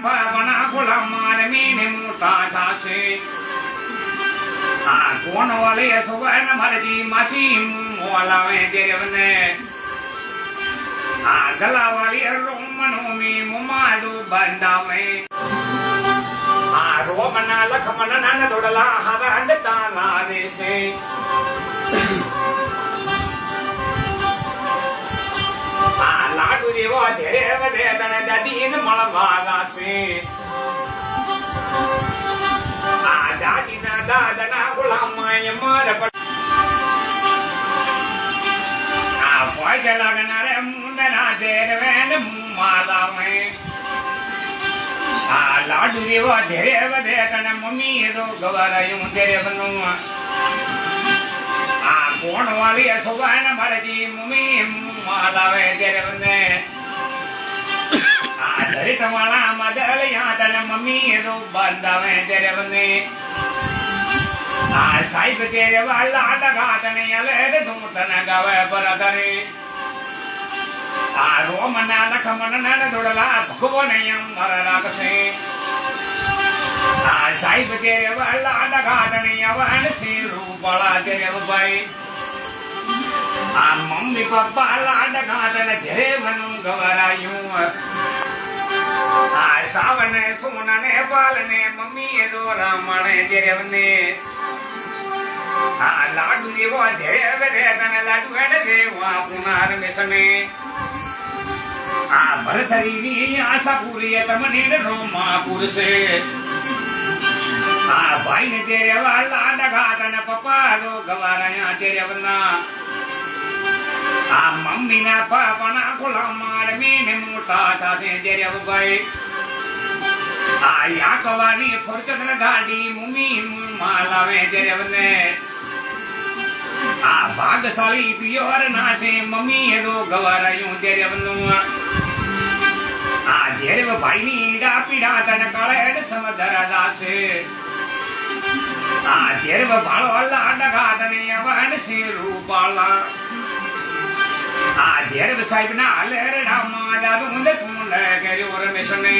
પાવના ખોલા માર મીને મોટા થાશે આ કોણ વાલે સુવર્ણ મરજી માસી મોલાવે દેવને આ ગલા વાલી રોમનો મી મુમાદુ બંધાવે આ રોમના લખમણ ના દોડલા હાદા અંડતા લાવે છે લાડુ દેવો ધેરે વધે તને દાદી ને મળવા લાશે આ દાદી ના દાદા ના ગુલામાય મર આ પોજ લગનારે મુંડના ધેર વેન માલામે આ લાડુ દેવો ધેરે વધે તને મમ્મી તો ગવરાયું ધેરે બનો આ કોણ વાલી સુવર્ણ મરજી મમ્મી માલાવે તેરે બંને આ ધરિત વાળા મદલિયા તને મમ્મી તો બંધાવે તેરે બંને આ સાહેબ તેરે વાળા ડગા તને અલે ઢૂં તને ગાવે બરદરે આ રોમના લખમણ ના દોડલા ભગવાન અમર રાખશે આ સાહેબ તેરે વાળા ડગા તને અવન સિરું બળા તેરે ભાઈ આ મમ્મી પપ્પા લાડકા તને ઘરે મનું ગવરાયું આ સાવને સોનને પાલને મમ્મી એ તો રામણે દેવને આ લાડુ દેવો દેવ રે તને લાડુ એડ દેવા પુનાર મેસને આ ભરતરીની આશા પૂરી તમને રોમા પુરસે આ ભાઈ ને દેવા લાડકા તને પપ્પા તો ગવરાયા દેવના આ મમ્મી ના પાપના ખોલા માર મીને મોટા થાશે દેરે ભાઈ આ યાકવાની ફોર્ચ્યુનર ગાડી મમ્મી માલાવે દેરે બને આ ભાગશાળી પિયોર ના છે મમ્મી એ તો ગવરાયું દેરે બનું આ દેરે ભાઈ ની ડાપીડા તને કાળે સમદર દાસે આ દેરે ભાળો લાડકા તને અવન સિરું પાલા આ દેવ સાહેબ ના લેરડા માં દાદુ મુંડે કુંડ કર્યો રમેશને